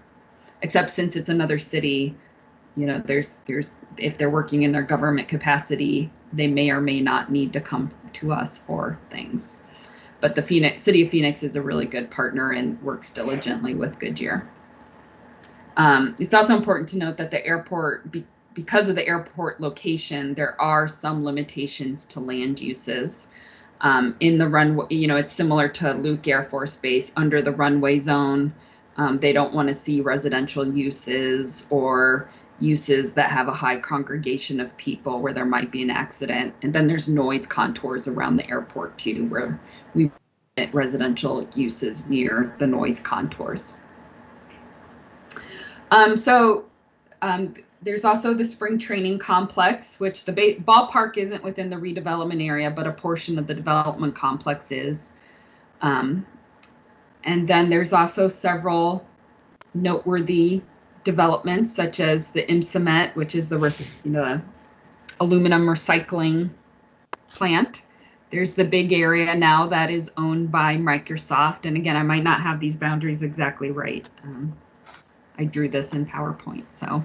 except since it's another city, you know, there's if they're working in their government capacity, they may or may not need to come to us for things. But the city of Phoenix is a really good partner and works diligently with Goodyear. It's also important to note that the airport, because of the airport location, there are some limitations to land uses. In the runway, you know, it's similar to Luke Air Force Base. Under the runway zone, they don't want to see residential uses or uses that have a high congregation of people where there might be an accident. And then there's noise contours around the airport too, where we get residential uses near the noise contours. There's also the spring training complex, which the ballpark isn't within the redevelopment area, but a portion of the development complex is. And then there's also several noteworthy developments, such as the IMSAMET, which is the aluminum recycling plant. There's the big area now that is owned by Microsoft. And again, I might not have these boundaries exactly right. I drew this in PowerPoint, so,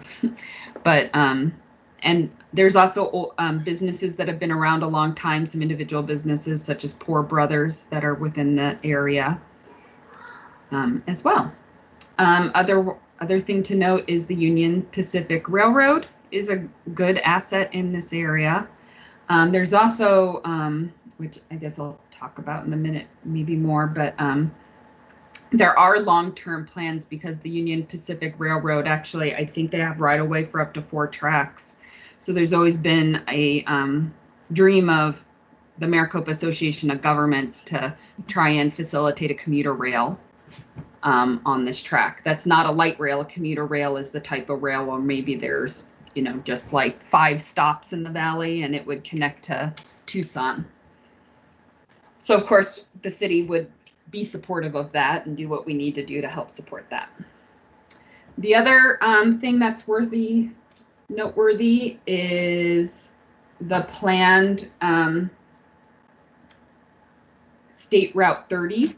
but, and there's also businesses that have been around a long time, some individual businesses such as Poor Brothers that are within the area as well. Other thing to note is the Union Pacific Railroad is a good asset in this area. There's also, which I guess I'll talk about in a minute, maybe more, but there are long-term plans because the Union Pacific Railroad, actually, I think they have right-of-way for up to 4 tracks. So there's always been a dream of the Maricopa Association of Governments to try and facilitate a commuter rail on this track. That's not a light rail. A commuter rail is the type of rail where maybe there's, you know, just like 5 stops in the valley and it would connect to Tucson. So of course the city would be supportive of that and do what we need to do to help support that. The other thing that's noteworthy is the planned State Route 30.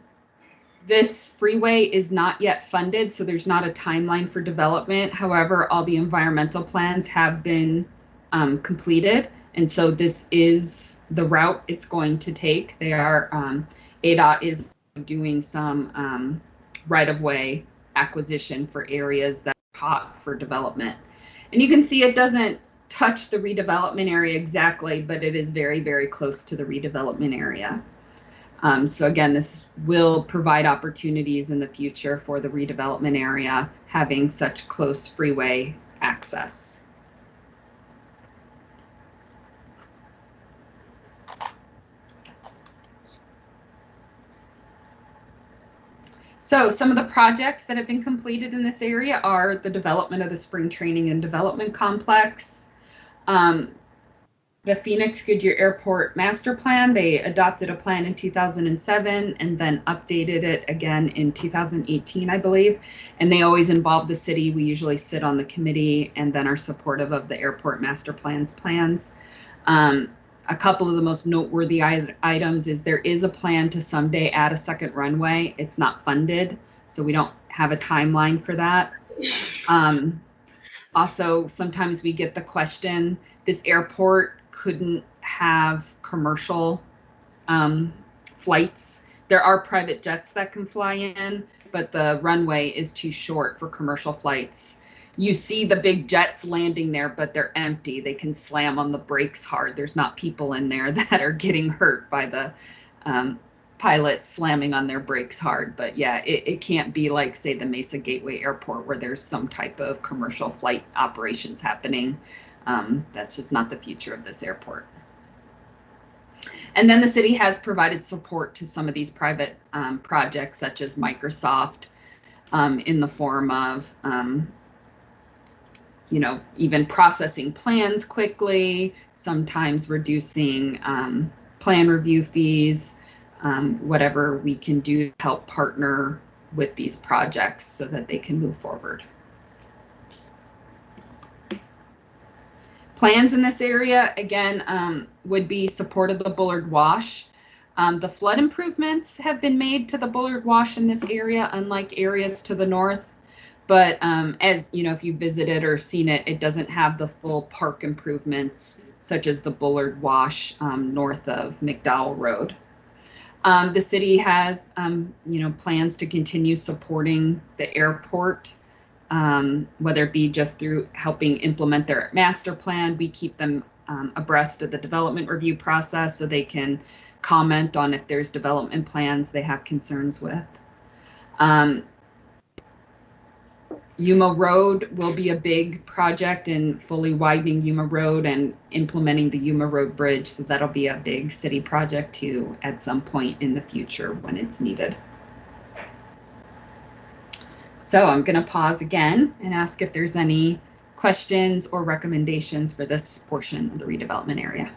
This freeway is not yet funded, so there's not a timeline for development. However, all the environmental plans have been completed, and so this is the route it's going to take. They are, ADOT is doing some right-of-way acquisition for areas that are hot for development. And you can see it doesn't touch the redevelopment area exactly, but it is very, very close to the redevelopment area. So again, this will provide opportunities in the future for the redevelopment area having such close freeway access. So some of the projects that have been completed in this area are the development of the Spring Training and Development Complex, the Phoenix Goodyear Airport Master Plan. They adopted a plan in 2007 and then updated it again in 2018, I believe. And they always involve the city. We usually sit on the committee and then are supportive of the airport master plans. A couple of the most noteworthy items is there is a plan to someday add a second runway. It's not funded, so we don't have a timeline for that. Also, sometimes we get the question, this airport couldn't have commercial flights. There are private jets that can fly in, but the runway is too short for commercial flights. You see the big jets landing there, but they're empty. They can slam on the brakes hard. There's not people in there that are getting hurt by the pilots slamming on their brakes hard. But yeah, it can't be like, say, the Mesa Gateway Airport where there's some type of commercial flight operations happening. That's just not the future of this airport. And then the city has provided support to some of these private projects, such as Microsoft, in the form of even processing plans quickly, sometimes reducing plan review fees, whatever we can do to help partner with these projects so that they can move forward. Plans in this area, again, would be support of the Bullard Wash. The flood improvements have been made to the Bullard Wash in this area, unlike areas to the north. But as you know, if you visited or seen it, it doesn't have the full park improvements, such as the Bullard Wash north of McDowell Road. The city has, plans to continue supporting the airport, whether it be just through helping implement their master plan. We keep them abreast of the development review process so they can comment on if there's development plans they have concerns with. Yuma Road will be a big project in fully widening Yuma Road and implementing the Yuma Road Bridge. So that'll be a big city project too at some point in the future when it's needed. So I'm going to pause again and ask if there's any questions or recommendations for this portion of the redevelopment area.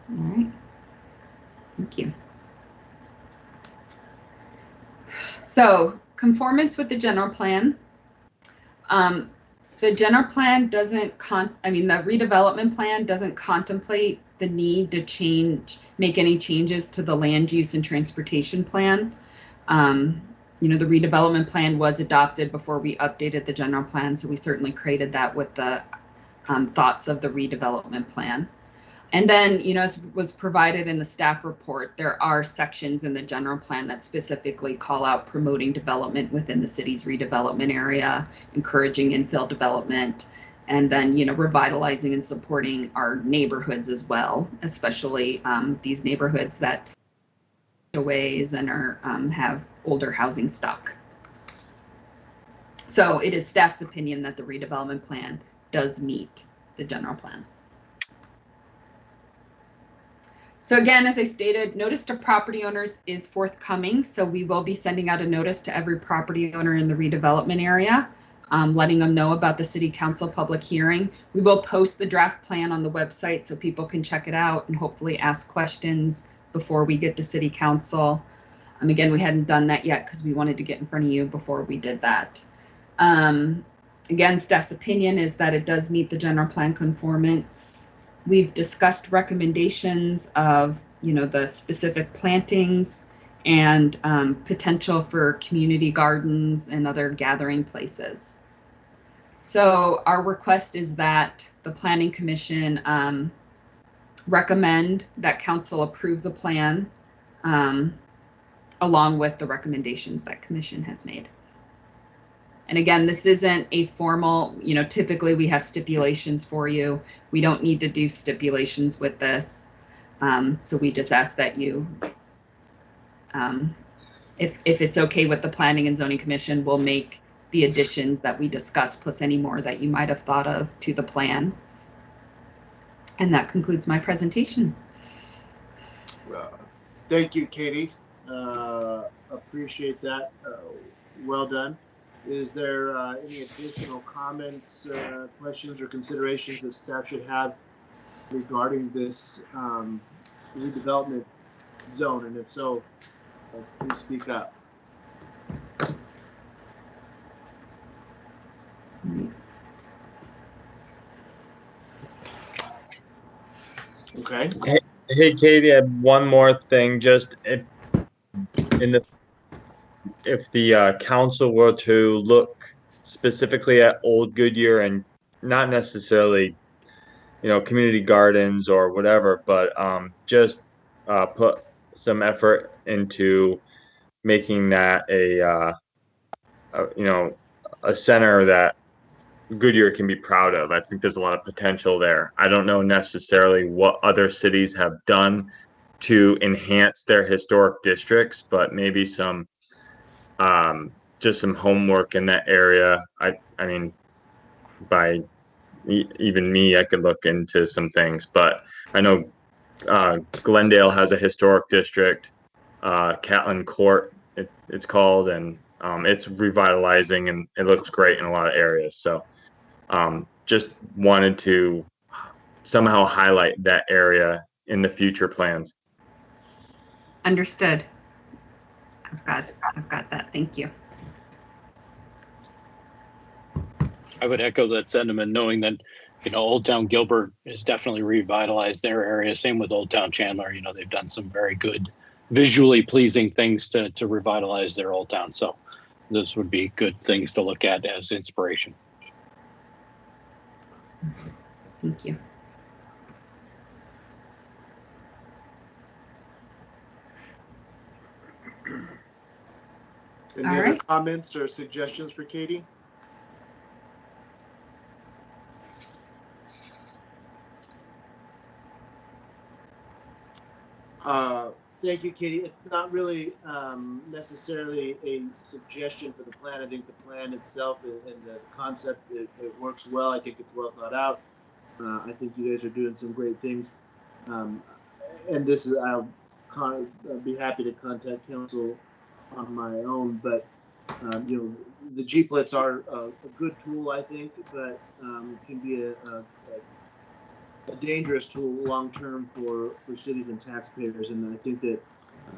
All right. Thank you. So, conformance with the general plan. The general plan doesn't the redevelopment plan doesn't contemplate the need to make any changes to the land use and transportation plan. The redevelopment plan was adopted before we updated the general plan, so we certainly created that with the thoughts of the redevelopment plan. And then, as was provided in the staff report, there are sections in the general plan that specifically call out promoting development within the city's redevelopment area, encouraging infill development, and then, revitalizing and supporting our neighborhoods as well, especially these neighborhoods that ways and are have older housing stock. So it is staff's opinion that the redevelopment plan does meet the general plan. So again, as I stated, notice to property owners is forthcoming. So we will be sending out a notice to every property owner in the redevelopment area, letting them know about the city council public hearing. We will post the draft plan on the website so people can check it out and hopefully ask questions before we get to city council. Again, we hadn't done that yet because we wanted to get in front of you before we did that. Again, staff's opinion is that it does meet the general plan conformance. We've discussed recommendations of, the specific plantings and potential for community gardens and other gathering places. So our request is that the Planning Commission recommend that council approve the plan along with the recommendations that commission has made. And again, this isn't a formal, typically we have stipulations for you. We don't need to do stipulations with this. So we just ask that you, if it's okay with the Planning and Zoning Commission, we'll make the additions that we discussed plus any more that you might have thought of to the plan. And that concludes my presentation.
Thank you, Katie. Appreciate that. Well done. Is there any additional comments, questions, or considerations that staff should have regarding this redevelopment zone? And if so, please speak up. Okay.
Hey, Katie, I have one more thing. Just if the council were to look specifically at Old Goodyear and not necessarily, community gardens or whatever, but just put some effort into making that a center that Goodyear can be proud of. I think there's a lot of potential there. I don't know necessarily what other cities have done to enhance their historic districts, but maybe some just some homework in that area. I mean, by even me, I could look into some things, but I know Glendale has a historic district, Catlin Court, it's called, and it's revitalizing and it looks great in a lot of areas. So just wanted to somehow highlight that area in the future plans.
Understood. I've got that. Thank you.
I would echo that sentiment, knowing that, Old Town Gilbert has definitely revitalized their area. Same with Old Town Chandler. They've done some very good, visually pleasing things to revitalize their old town. So those would be good things to look at as inspiration.
Thank you.
Any
All
other
right.
comments or suggestions for Katie? Thank you, Katie. It's not really necessarily a suggestion for the plan. I think the plan itself and the concept, it works well. I think it's well thought out. I think you guys are doing some great things. And this is, I'll be happy to contact council on my own, but the G-plits are a good tool, I think, but can be a dangerous tool long-term for cities and taxpayers. And I think that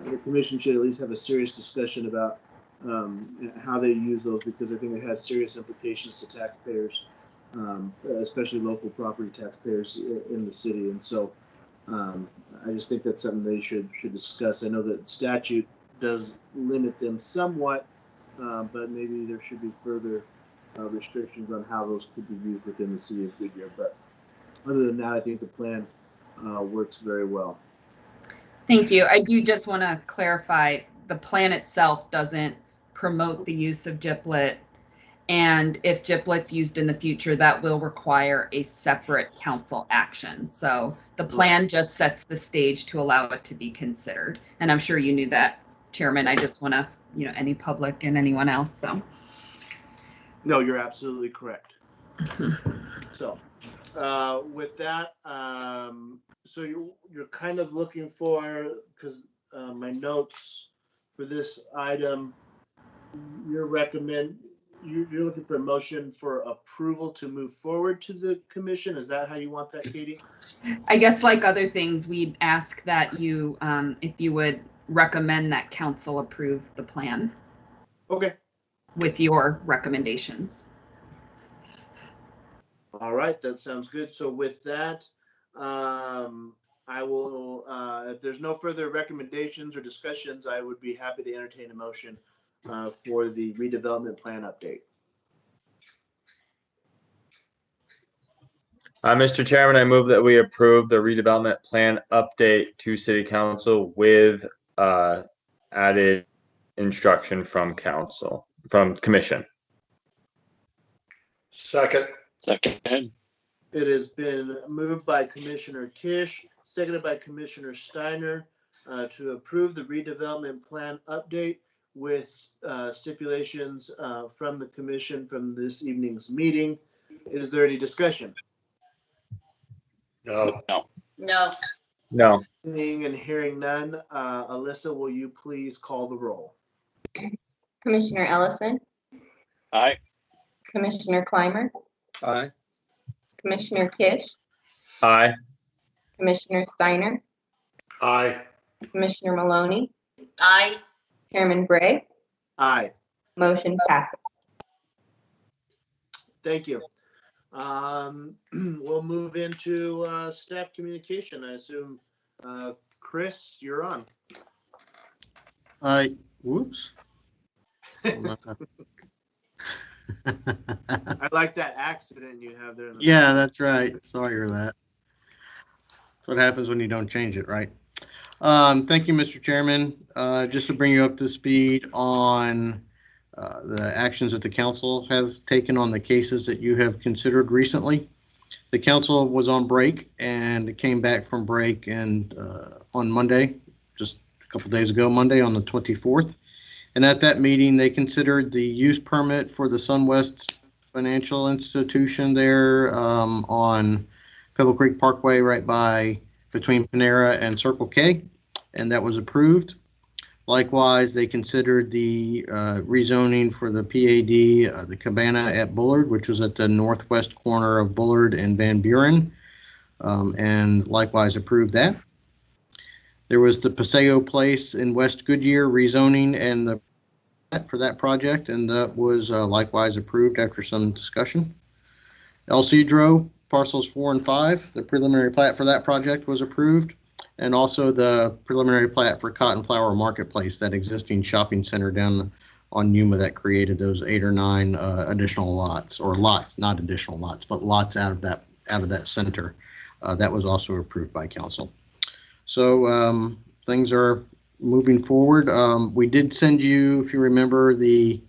the commission should at least have a serious discussion about how they use those, because I think it has serious implications to taxpayers, especially local property taxpayers in the city. And so I just think that's something they should discuss. I know that statute does limit them somewhat, but maybe there should be further restrictions on how those could be used within the city of Goodyear. But other than that, I think the plan works very well.
Thank you. I do just want to clarify, the plan itself doesn't promote the use of GIPLET. And if GIPLET's used in the future, that will require a separate council action. So the plan just sets the stage to allow it to be considered. And I'm sure you knew that, Chairman. I just want to, any public and anyone else. So.
No, you're absolutely correct. So with that, so you're kind of looking for, because my notes for this item, you're looking for a motion for approval to move forward to the commission. Is that how you want that, Katie?
I guess like other things, we'd ask that you, if you would recommend that council approve the plan.
Okay.
With your recommendations.
All right, that sounds good. So with that, I will, if there's no further recommendations or discussions, I would be happy to entertain a motion for the redevelopment plan update.
Mr. Chairman, I move that we approve the redevelopment plan update to City Council with added instruction from Commission.
Second.
Second.
It has been moved by Commissioner Kish, seconded by Commissioner Steiner to approve the redevelopment plan update with stipulations from the commission from this evening's meeting. Is there any discussion?
No.
No.
No.
Seeing and hearing none, Alyssa, will you please call the roll?
Commissioner Ellison,
Aye.
Commissioner Clymer,
Aye.
Commissioner Kish,
Aye.
Commissioner Steiner,
Aye.
Commissioner Maloney,
Aye.
Chairman Bray,
Aye.
motion passes.
Thank you. We'll move into staff communication. I assume, Chris, you're on.
Whoops.
I like that accident you have there. In the
Yeah, that's right. Sorry for that. That's what happens when you don't change it, right? Thank you, Mr. Chairman. Just to bring you up to speed on the actions that the council has taken on the cases that you have considered recently. The council was on break and came back from break and on Monday, just a couple days ago, Monday on the 24th. And at that meeting, they considered the use permit for the SunWest Financial Institution there on Pebble Creek Parkway, right between Panera and Circle K, and that was approved. Likewise, they considered the rezoning for the PAD, the Cabana at Bullard, which was at the northwest corner of Bullard and Van Buren, and likewise approved that. There was the Paseo Place in West Goodyear rezoning and the for that project, and that was likewise approved after some discussion. El Cedro, parcels 4 and 5, the preliminary plat for that project was approved, and also the preliminary plat for Cotton Flower Marketplace, that existing shopping center down on Yuma that created those 8 or 9 additional lots, or lots, not additional lots, but lots out of that center. That was also approved by council. So things are moving forward. We did send you, if you remember, the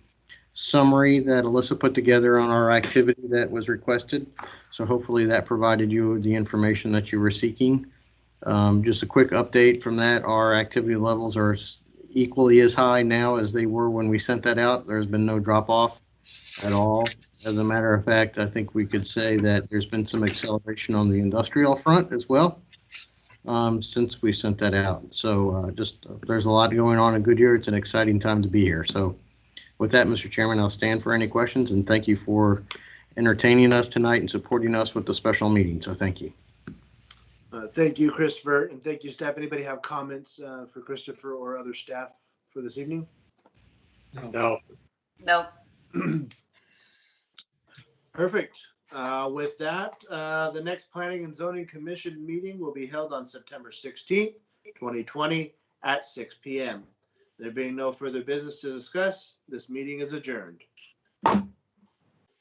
summary that Alyssa put together on our activity that was requested. So hopefully that provided you the information that you were seeking. Just a quick update from that. Our activity levels are equally as high now as they were when we sent that out. There's been no drop off at all. As a matter of fact, I think we could say that there's been some acceleration on the industrial front as well. Since we sent that out. So there's a lot going on in Goodyear. It's an exciting time to be here. So with that, Mr. Chairman, I'll stand for any questions, and thank you for entertaining us tonight and supporting us with the special meeting. So thank you.
Thank you, Christopher, and thank you, staff. Anybody have comments for Christopher or other staff for this evening?
No.
No.
Perfect. With that, the next Planning and Zoning Commission meeting will be held on September 16th, 2020 at 6 p.m. There being no further business to discuss, this meeting is adjourned.